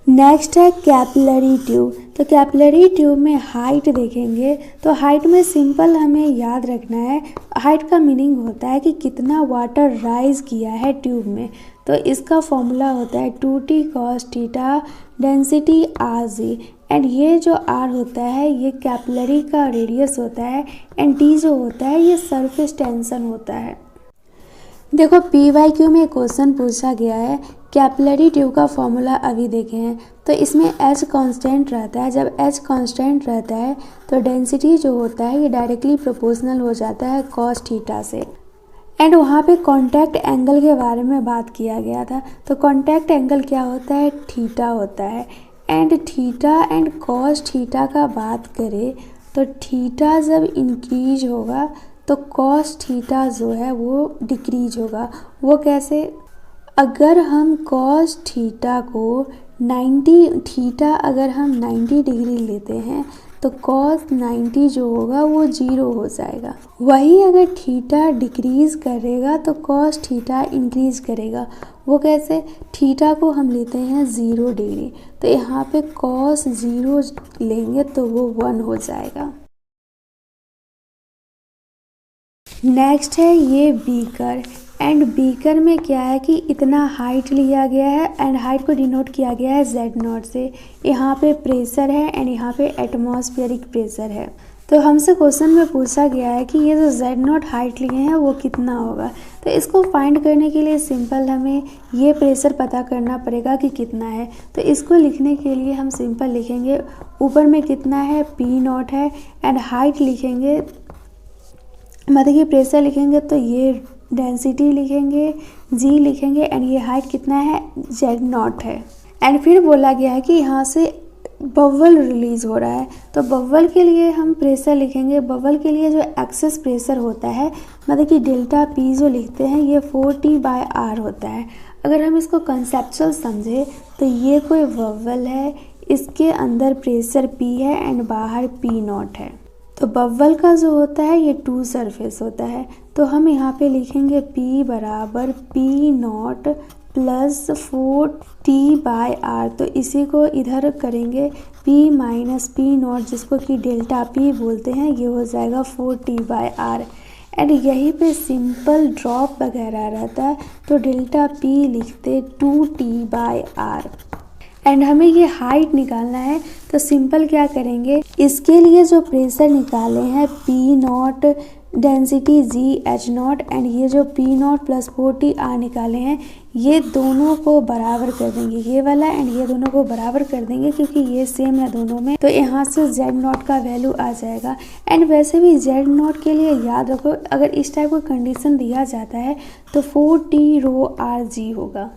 Next है capillary tube. तो capillary tube में हाइट देखेंगे तो हाइट में सिंपल हमें याद रखना है, हाइट का मीनिंग होता है कि कितना वाटर राइज किया है ट्यूब में। तो इसका फॉर्मूला होता है 2t cos theta density R G, and ये जो आर होता है ये कैपिलरी का रेडियस होता है, एंड टी जो होता है ये सरफेस टेंशन होता है। देखो PYQ में क्वेश्चन पूछा गया है, कैपिलरी ट्यूब का फॉर्मूला अभी देखे हैं। तो इसमें H कांस्टेंट रहता है, जब H कांस्टेंट रहता है तो डेंसिटी जो होता है ये डायरेक्टली प्रोपोर्शनल हो जाता है कॉस थीटा से। एंड वहाँ पे कांटेक्ट एंगल के बारे में बात किया गया था। तो कांटेक्ट एंगल क्या होता है, थीटा होता है। And theta and cos theta का बात करें तो थीटा जब इंक्रीज होगा तो कॉस थीटा जो है वो डिक्रीज होगा। वो कैसे, अगर हम कॉस थीटा को 90 थीटा अगर हम 90 डिग्री लेते हैं तो कॉस 90 जो होगा वो 0 हो जाएगा। वही अगर थीटा डिक्रीज करेगा तो कॉस थीटा इंक्रीज करेगा। वो कैसे, थीटा को हम लेते हैं 0 डिग्री तो यहाँ पे कॉस 0 लेंगे तो वो 1 हो जाएगा। नेक्स्ट है ये बीकर। एंड बीकर में क्या है कि इतना हाइट लिया गया है एंड हाइट को डिनोट किया गया है Z0 से। यहाँ पे प्रेशर है एंड यहाँ पे एटमॉस्फेरिक प्रेशर है। तो हमसे क्वेश्चन में पूछा गया है कि ये जो Z0 हाइट लिए हैं वो कितना होगा। तो इसको फाइंड करने के लिए सिंपल हमें ये प्रेशर पता करना पड़ेगा कि कितना है। तो इसको लिखने के लिए हम सिंपल लिखेंगे ऊपर में कितना है P0 है, एंड हाइट लिखेंगे मतलब कि प्रेशर लिखेंगे तो ये डेंसिटी लिखेंगे, जी लिखेंगे, एंड ये हाइट कितना है Z0 है। एंड फिर बोला गया है कि यहाँ से बबल रिलीज हो रहा है। तो बबल के लिए हम प्रेशर लिखेंगे, बबल के लिए जो एक्सेस प्रेशर होता है मतलब कि डेल्टा P जो लिखते हैं ये 4T/R होता है। अगर हम इसको कंसेप्चुअल समझे तो ये कोई बबल है, इसके अंदर प्रेशर P है एंड बाहर P0 है। तो बबल का जो होता है ये 2 सरफेस होता है। तो हम यहाँ पे लिखेंगे P बराबर P0 प्लस 4T/R। तो इसी को इधर करेंगे P माइनस P0 जिसको कि डेल्टा P बोलते हैं, ये हो जाएगा 4T/R। एंड यहीं पे सिंपल ड्रॉप वगैरह रहता है तो डेल्टा P लिखते 2T/R। एंड हमें ये हाइट निकालना है तो सिंपल क्या करेंगे, इसके लिए जो प्रेशर निकाले हैं P0 डेंसिटी H0 एंड ये जो P0 प्लस 4T/R निकाले हैं ये दोनों को बराबर कर देंगे, ये वाला एंड ये दोनों को बराबर कर देंगे क्योंकि ये सेम है दोनों में। तो यहाँ से Z0 का वैल्यू आ जाएगा। एंड वैसे भी Z0 के लिए याद रखो अगर इस टाइप का कंडीशन दिया जाता है तो 4T/ρRg होगा।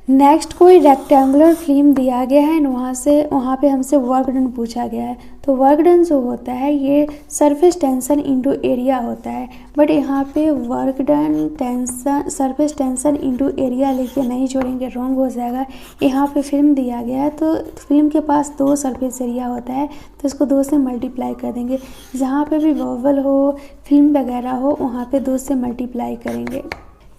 नेक्स्ट कोई रेक्टेंगुलर फिल्म दिया गया है वहाँ पे हमसे वर्क डन पूछा गया है। तो वर्क डन जो होता है ये सरफेस टेंशन इनटू एरिया होता है, बट यहाँ पे work done tension surface tension into area लेके नहीं छोड़ेंगे, रॉन्ग हो जाएगा। यहाँ पे फिल्म दिया गया है तो फिल्म के पास 2 सरफेस एरिया होता है तो इसको 2 से मल्टीप्लाई कर देंगे। जहाँ पे भी वोवल हो, फिल्म वगैरह हो वहाँ पे 2 से मल्टीप्लाई करेंगे।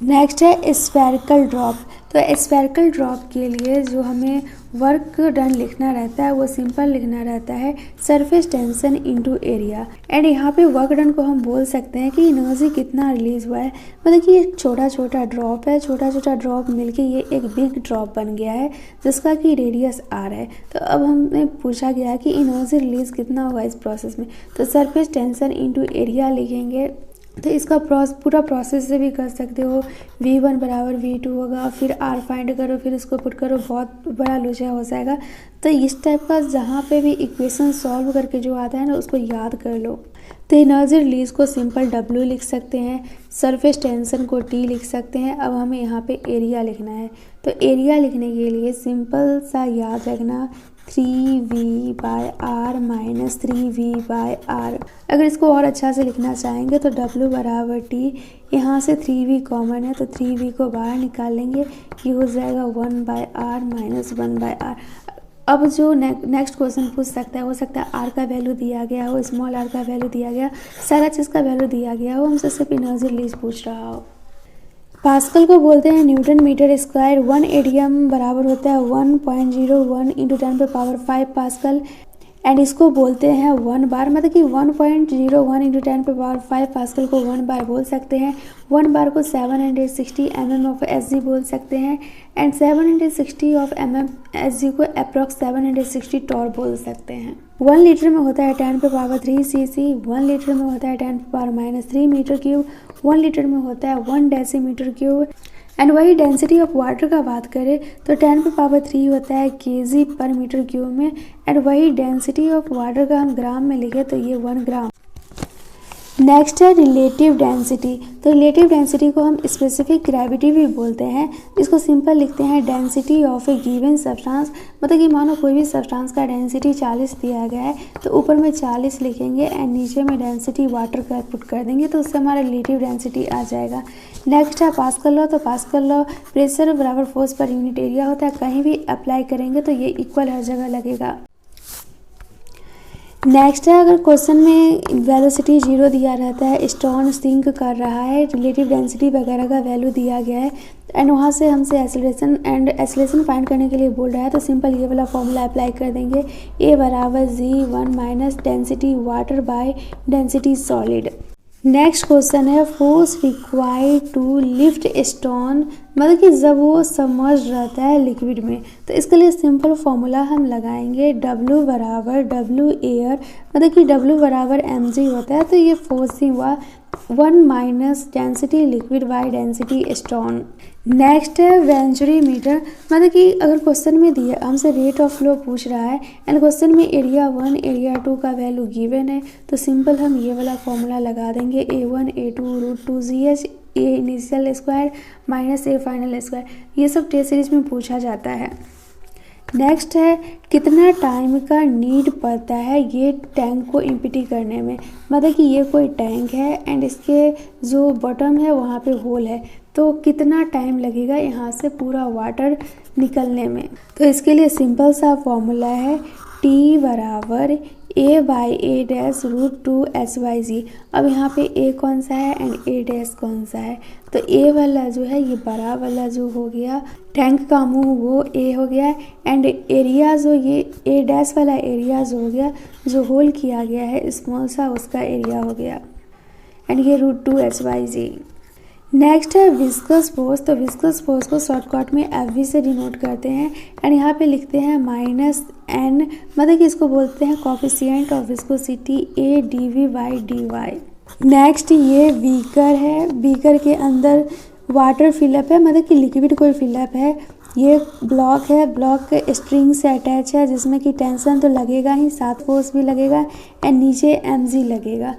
नेक्स्ट है स्फेरिकल ड्रॉप। तो स्फेरिकल ड्रॉप के लिए जो हमें वर्क डन लिखना रहता है वो सिंपल लिखना रहता है surface tension into area. And यहाँ पे वर्क डन को हम बोल सकते हैं कि एनर्जी कितना रिलीज हुआ है, मतलब कि एक छोटा छोटा ड्रॉप है, छोटा छोटा ड्रॉप मिलके ये एक बिग ड्रॉप बन गया है जिसका कि रेडियस R है। तो अब हमें पूछा गया है कि एनर्जी रिलीज कितना होगा इस प्रोसेस में, तो सरफेस टेंशन इनटू एरिया लिखेंगे। तो इसका पूरा प्रोसेस से भी कर सकते हो, V1 बराबर V2 होगा, फिर R फाइंड करो, फिर इसको पुट करो, बहुत बड़ा लोचा हो जाएगा। तो इस टाइप का जहाँ पे भी इक्वेशन सॉल्व करके जो आता है ना उसको याद कर लो। तो एनर्जी रिलीज को सिंपल W लिख सकते हैं, सरफेस टेंशन को T लिख सकते हैं। अब हमें यहाँ पे एरिया लिखना है तो एरिया लिखने के लिए सिंपल सा याद रखना 3V/R माइनस 3V/R। अगर इसको और अच्छा से लिखना चाहेंगे तो W बराबर T, यहाँ से 3V कॉमन है तो 3V को बाहर निकाल लेंगे, ये हो जाएगा 1/R माइनस 1/R। अब जो नेक्स्ट क्वेश्चन पूछ सकता है, हो सकता है R का वैल्यू दिया गया हो, स्मॉल r का वैल्यू दिया गया, सारा चीज़ का वैल्यू दिया गया हो, हमसे सिर्फ एनर्जी रिलीज पूछ रहा हो। पास्कल को बोलते हैं न्यूटन मीटर स्क्वायर। 1 एटीएम बराबर होता है 1.01 इंटू 10⁵ पास्कल। एंड इसको बोलते हैं 1 बार, मतलब कि 1.01 इंटू 10⁵ पास्कल को 1 बार बोल सकते हैं। 1 बार को 760 mm ऑफ एस जी बोल सकते हैं। And 760 of mm S G को अप्रॉक्स 760 टॉर बोल सकते हैं। 1 लीटर में होता है 10⁻³ cc। 1 लीटर में होता है 10⁻³ मीटर क्यूब। 1 लीटर में होता है 1 डेसीमीटर क्यूब। एंड वही डेंसिटी ऑफ वाटर का बात करें तो 10⁻³ होता है kg पर मीटर क्यूब में। एंड वही डेंसिटी ऑफ वाटर का हम ग्राम में लिखे तो ये 1 ग्राम। नेक्स्ट है रिलेटिव डेंसिटी। तो रिलेटिव डेंसिटी को हम स्पेसिफिक ग्रेविटी भी बोलते हैं। इसको सिंपल लिखते हैं density of A given substance. मतलब कि मानो कोई भी सब्सटेंस का डेंसिटी 40 दिया गया है तो ऊपर में 40 लिखेंगे एंड नीचे में डेंसिटी वाटर का पुट कर देंगे तो उससे हमारा रिलेटिव डेंसिटी आ जाएगा। नेक्स्ट है पास्कल लॉ। तो पास्कल लॉ प्रेशर बराबर फोर्स पर यूनिट एरिया होता है। कहीं भी अप्लाई करेंगे तो ये इक्वल हर जगह लगेगा। नेक्स्ट है अगर क्वेश्चन में वेलोसिटी 0 दिया रहता है, स्टोन सिंक कर रहा है, रिलेटिव डेंसिटी वगैरह का वैल्यू दिया गया है एंड वहाँ से हमसे एक्सेलरेशन फाइंड करने के लिए बोल रहा है तो सिंपल ये वाला फॉर्मूला अप्लाई कर देंगे। A बराबर g1 minus density water by density solid. Next question है force required to lift stone. मतलब कि जब वो सबमर्ज रहता है लिक्विड में तो इसके लिए सिंपल फॉर्मूला हम लगाएंगे W बराबर W एयर, मतलब कि W बराबर mg होता है तो ये फोर्स ही हुआ 1 minus density liquid by density stone. Next है वेंचुरी मीटर। मतलब कि अगर क्वेश्चन में दिया हमसे रेट ऑफ फ्लो पूछ रहा है एंड क्वेश्चन में एरिया 1 एरिया 2 का वैल्यू गिवन है तो सिंपल हम ये वाला फॉर्मूला लगा देंगे A1 A2 √2GH A initial square minus A final square. ये सब टेस्ट सीरीज में पूछा जाता है। नेक्स्ट है कितना टाइम का नीड पड़ता है ये टैंक को एम्प्टी करने में। मतलब कि ये कोई टैंक है एंड इसके जो बॉटम है वहाँ पे होल है तो कितना टाइम लगेगा यहाँ से पूरा वाटर निकलने में। तो इसके लिए सिंपल सा फॉर्मूला है T बराबर A/A'√2HG। अब यहाँ पे A कौन सा है एंड A' कौन सा है तो A वाला जो है ये बड़ा वाला जो हो गया टैंक का मुंह वो A हो गया एंड एरिया जो ये A' वाला एरिया जो हो गया जो होल किया गया है स्मॉल सा उसका एरिया हो गया एंड ये √2HG। नेक्स्ट है विस्कस फोर्स। तो विस्कस फोर्स को शॉर्टकट में FV से डिनोट करते हैं एंड यहाँ पे लिखते हैं -N, मतलब कि इसको बोलते हैं coefficient of viscosity AdV/dy। Next ये बीकर है। बीकर के अंदर वाटर फिलअप है, मतलब कि लिक्विड कोई फिलअप है। ये ब्लॉक है, ब्लॉक स्ट्रिंग से अटैच है जिसमें कि टेंशन तो लगेगा ही, साथ फोर्स भी लगेगा एंड नीचे mg लगेगा।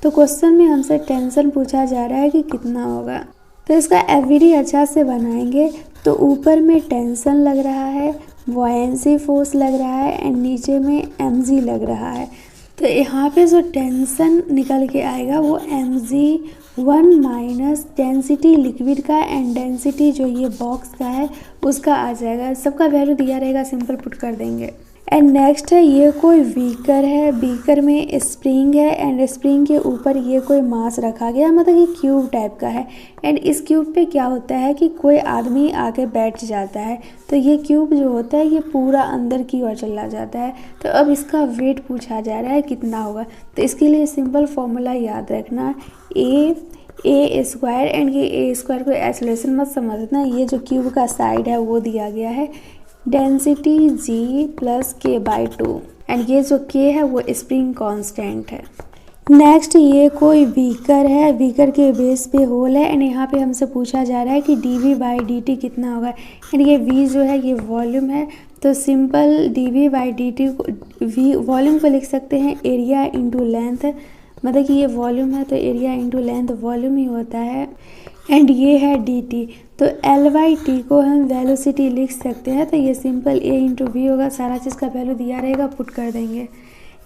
तो क्वेश्चन में हमसे टेंशन पूछा जा रहा है कि कितना होगा तो इसका एवरी अच्छा से बनाएंगे। तो ऊपर में टेंशन लग रहा है, बॉयंसी फोर्स लग रहा है एंड नीचे में mg लग रहा है। तो यहाँ पे जो टेंशन निकल के आएगा वो mg1 माइनस डेंसिटी लिक्विड का एंड डेंसिटी जो ये बॉक्स का है उसका आ जाएगा। सबका वैल्यू दिया रहेगा, सिंपल पुट कर देंगे। एंड नेक्स्ट है ये कोई बीकर है। बीकर में स्प्रिंग है एंड स्प्रिंग के ऊपर ये कोई मास रखा गया, मतलब ये क्यूब टाइप का है एंड इस क्यूब पे क्या होता है कि कोई आदमी आके बैठ जाता है तो ये क्यूब जो होता है ये पूरा अंदर की ओर चला जाता है। तो अब इसका वेट पूछा जा रहा है कितना होगा तो इसके लिए सिंपल फॉर्मूला याद रखना A स्क्वायर एंड ये A स्क्वायर को एक्सेलरेशन मत समझना, ये जो क्यूब का साइड है वो दिया गया है density G plus K/2 and ये जो K है वो स्प्रिंग कांस्टेंट है। नेक्स्ट ये कोई बीकर है। बीकर के बेस पे होल है एंड यहाँ पे हमसे पूछा जा रहा है कि dV/dt कितना होगा एंड ये V जो है ये वॉल्यूम है। तो सिंपल dV/dt को वॉल्यूम को लिख सकते हैं एरिया इंटू लेंथ, मतलब कि ये वॉल्यूम है तो एरिया इंटू लेंथ वॉल्यूम ही होता है एंड ये है dt। तो L/T को हम वेलोसिटी लिख सकते हैं तो ये सिंपल A इंटू V होगा। सारा चीज़ का वैल्यू दिया रहेगा, पुट कर देंगे।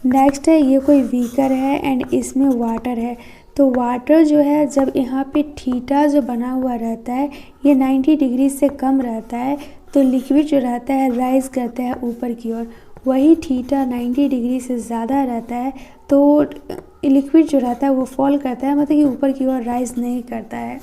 नेक्स्ट है ये कोई बीकर है एंड इसमें वाटर है। तो वाटर जो है जब यहाँ पे थीटा जो बना हुआ रहता है ये 90 डिग्री से कम रहता है तो लिक्विड जो रहता है राइज करता है ऊपर की ओर। वही थीटा 90 डिग्री से ज़्यादा रहता है तो लिक्विड जो रहता है वो फॉल करता है, मतलब कि ऊपर की ओर राइज नहीं करता है।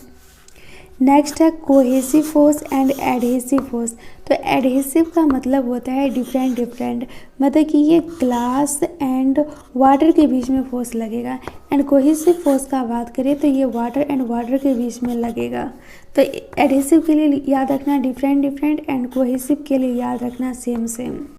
नेक्स्ट है cohesive force and adhesive force. तो एडहेसिव का मतलब होता है डिफरेंट, मतलब कि ये ग्लास एंड वाटर के बीच में फोर्स लगेगा। एंड कोहेसिव फोर्स का बात करें तो ये वाटर एंड वाटर के बीच में लगेगा। तो एडहेसिव के लिए याद रखना डिफरेंट एंड कोहेसिव के लिए याद रखना सेम।